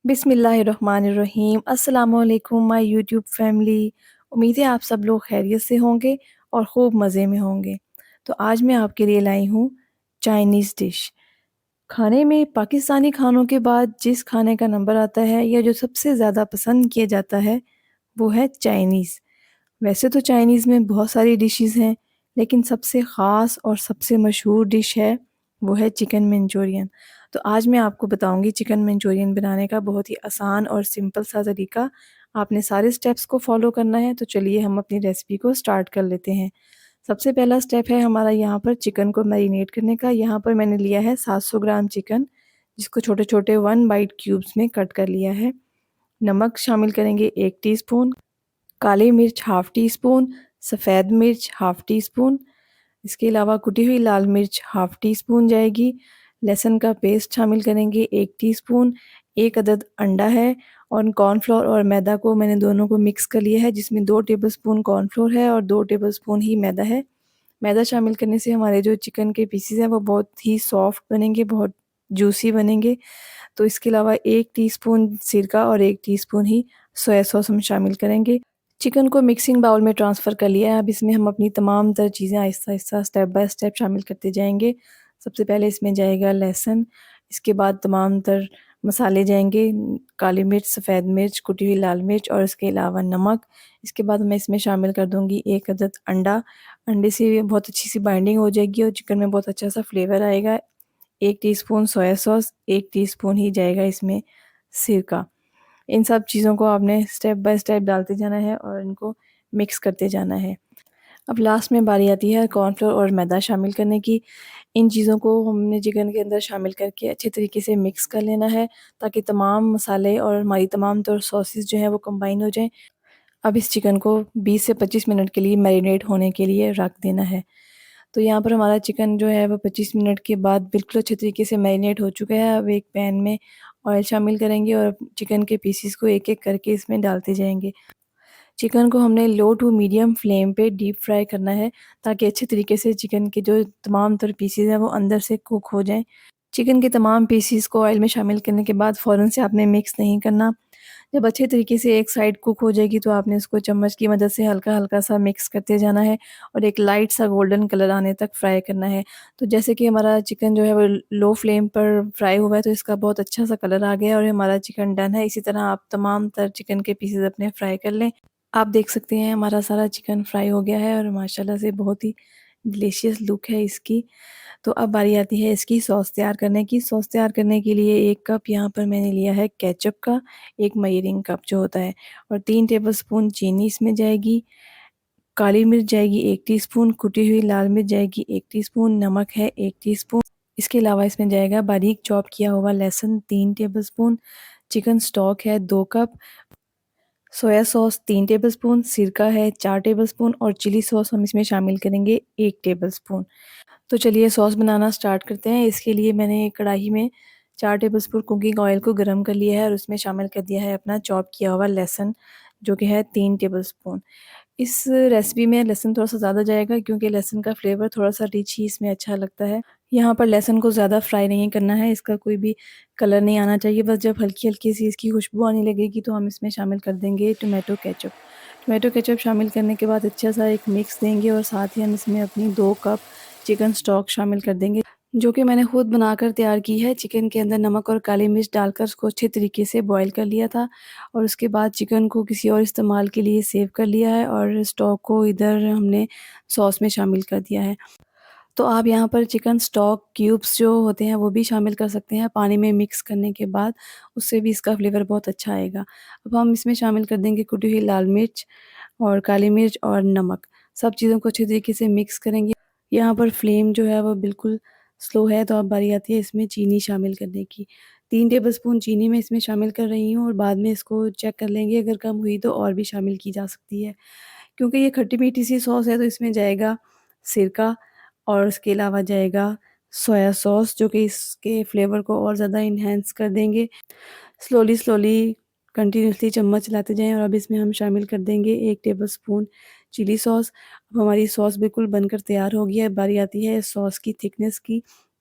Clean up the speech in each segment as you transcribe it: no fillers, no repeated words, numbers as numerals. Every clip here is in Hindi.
बिस्मिल्लाहिर्रहमानिर्रहीम। अस्सलामुअलैकुम माय यूट्यूब फैमिली। उम्मीद है आप सब लोग खैरियत से होंगे और ख़ूब मज़े में होंगे। तो आज मैं आपके लिए लाई हूँ चाइनीज़ डिश। खाने में पाकिस्तानी खानों के बाद जिस खाने का नंबर आता है या जो सबसे ज़्यादा पसंद किया जाता है वो है चाइनीज़। वैसे तो चाइनीज़ में बहुत सारी डिशेस हैं, लेकिन सबसे ख़ास और सबसे मशहूर डिश है वो है चिकन मंचूरियन। तो आज मैं आपको बताऊंगी चिकन मंचूरियन बनाने का बहुत ही आसान और सिंपल सा तरीका। आपने सारे स्टेप्स को फॉलो करना है। तो चलिए हम अपनी रेसिपी को स्टार्ट कर लेते हैं। सबसे पहला स्टेप है हमारा यहाँ पर चिकन को मैरिनेट करने का। यहाँ पर मैंने लिया है 700 ग्राम चिकन, जिसको छोटे छोटे 1 बाइट क्यूब्स में कट कर लिया है। नमक शामिल करेंगे 1 टीस्पून, काली मिर्च हाफ़ टी स्पून, सफ़ेद मिर्च हाफ़ टी स्पून, इसके अलावा कुटी हुई लाल मिर्च हाफ़ टी स्पून जाएगी। लहसुन का पेस्ट शामिल करेंगे 1 टीस्पून, 1 अदद अंडा है और कॉर्नफ्लोर और मैदा को मैंने दोनों को मिक्स कर लिया है, जिसमें 2 टेबलस्पून कॉर्नफ्लोर है और 2 टेबलस्पून ही मैदा है। मैदा शामिल करने से हमारे जो चिकन के पीसेस हैं वो बहुत ही सॉफ्ट बनेंगे, बहुत जूसी बनेंगे। तो इसके अलावा 1 टीस्पून सिरका और 1 टीस्पून ही सोया सॉस हम शामिल करेंगे। चिकन को मिक्सिंग बाउल में ट्रांसफ़र कर लिया है। अब इसमें हम अपनी तमाम तर चीज़ें आहिस्ता-आहिस्ता स्टेप बाय स्टेप शामिल करते जाएंगे। सबसे पहले इसमें जाएगा लहसुन, इसके बाद तमाम तर मसाले जाएंगे, काली मिर्च, सफ़ेद मिर्च, कुटी हुई लाल मिर्च और इसके अलावा नमक। इसके बाद मैं इसमें शामिल कर दूंगी 1 अदद अंडा। अंडे से बहुत अच्छी सी बाइंडिंग हो जाएगी और चिकन में बहुत अच्छा सा फ्लेवर आएगा। 1 टीस्पून सोया सॉस, 1 टीस्पून ही जाएगा इसमें सिरका। इन सब चीज़ों को आपने स्टेप बाय स्टेप डालते जाना है और इनको मिक्स करते जाना है। अब लास्ट में बारी आती है कॉर्नफ्लोर और मैदा शामिल करने की। इन चीज़ों को हमने चिकन के अंदर शामिल करके अच्छे तरीके से मिक्स कर लेना है, ताकि तमाम मसाले और हमारी तमाम तर सॉसेस जो हैं वो कंबाइन हो जाएं। अब इस चिकन को 20 से 25 मिनट के लिए मैरिनेट होने के लिए रख देना है। तो यहाँ पर हमारा चिकन जो है वो 25 मिनट के बाद बिल्कुल अच्छे तरीके से मैरिनेट हो चुका है। अब एक पैन में ऑयल शामिल करेंगे और चिकन के पीसेस को एक-एक करके इसमें डालते जाएंगे। चिकन को हमने लो टू मीडियम फ्लेम पे डीप फ्राई करना है, ताकि अच्छे तरीके से चिकन के जो तमाम तर पीसेस हैं वो अंदर से कुक हो जाएं। चिकन के तमाम पीसेस को ऑयल में शामिल करने के बाद फ़ौरन से आपने मिक्स नहीं करना। जब अच्छे तरीके से एक साइड कुक हो जाएगी तो आपने इसको चम्मच की मदद से हल्का-हल्का सा मिक्स करते जाना है और एक लाइट सा गोल्डन कलर आने तक फ्राई करना है। तो जैसे कि हमारा चिकन जो है वो लो फ्लेम पर फ्राई हुआ है, तो इसका बहुत अच्छा सा कलर आ गया है और हमारा चिकन डन है। इसी तरह आप तमाम तर चिकन के पीसेस अपने फ्राई कर लें। आप देख सकते हैं हमारा सारा चिकन फ्राई हो गया है और माशाल्लाह से बहुत ही डिलीशियस लुक है इसकी। तो अब बारी आती है इसकी सॉस तैयार करने की। सॉस तैयार करने के लिए 1 कप यहाँ पर मैंने लिया है केचप का, 1 मेजरिंग कप जो होता है, और 3 टेबलस्पून चीनी इसमें जाएगी। काली मिर्च जाएगी 1 टीस्पून, कुटी हुई लाल मिर्च जाएगी 1 टीस्पून, नमक है 1 टीस्पून। इसके अलावा इसमें जाएगा बारीक चॉप किया हुआ लहसुन 3 टेबलस्पून, चिकन स्टॉक है 2 कप, सोया सॉस 3 टेबलस्पून, सिरका है 4 टेबलस्पून और चिली सॉस हम इसमें शामिल करेंगे 1 टेबलस्पून। तो चलिए सॉस बनाना स्टार्ट करते हैं। इसके लिए मैंने एक कढ़ाई में 4 टेबलस्पून कुकिंग ऑयल को गर्म कर लिया है और उसमें शामिल कर दिया है अपना चॉप किया हुआ लहसुन, जो कि है 3 टेबलस्पून। इस रेसिपी में लहसुन थोड़ा सा ज़्यादा जाएगा, क्योंकि लहसुन का फ्लेवर थोड़ा सा रिच ही इसमें अच्छा लगता है। यहाँ पर लहसुन को ज़्यादा फ्राई नहीं करना है, इसका कोई भी कलर नहीं आना चाहिए। बस जब हल्की हल्की सी इसकी खुशबू आने लगेगी तो हम इसमें शामिल कर देंगे टोमेटो केचप। टोमेटो केचप शामिल करने के बाद अच्छा सा एक मिक्स देंगे और साथ ही हम इसमें अपनी 2 कप चिकन स्टॉक शामिल कर देंगे, जो कि मैंने खुद बनाकर तैयार की है। चिकन के अंदर नमक और काली मिर्च डालकर उसको अच्छे तरीके से बॉईल कर लिया था और उसके बाद चिकन को किसी और इस्तेमाल के लिए सेव कर लिया है और स्टॉक को इधर हमने सॉस में शामिल कर दिया है। तो आप यहाँ पर चिकन स्टॉक क्यूब्स जो होते हैं वो भी शामिल कर सकते हैं पानी में मिक्स करने के बाद, उससे भी इसका फ्लेवर बहुत अच्छा आएगा। अब हम इसमें शामिल कर देंगे कुटी हुई लाल मिर्च और काली मिर्च और नमक। सब चीज़ों को अच्छे तरीके से मिक्स करेंगे। यहाँ पर फ्लेम जो है वो बिल्कुल स्लो है। तो अब बारी आती है इसमें चीनी शामिल करने की। 3 टेबलस्पून चीनी मैं इसमें शामिल कर रही हूँ और बाद में इसको चेक कर लेंगे, अगर कम हुई तो और भी शामिल की जा सकती है। क्योंकि ये खट्टी मीठी सी सॉस है तो इसमें जाएगा सिरका और उसके अलावा जाएगा सोया सॉस, जो कि इसके फ्लेवर को और ज़्यादा इन्हेंस कर देंगे। स्लोली कंटिन्यूअसली चम्मच चलाते जाएं और अब इसमें हम शामिल कर देंगे 1 टेबलस्पून चिली सॉस। अब हमारी सॉस बिल्कुल बनकर तैयार हो गई है। बारी आती है सॉस की थिकनेस की।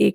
1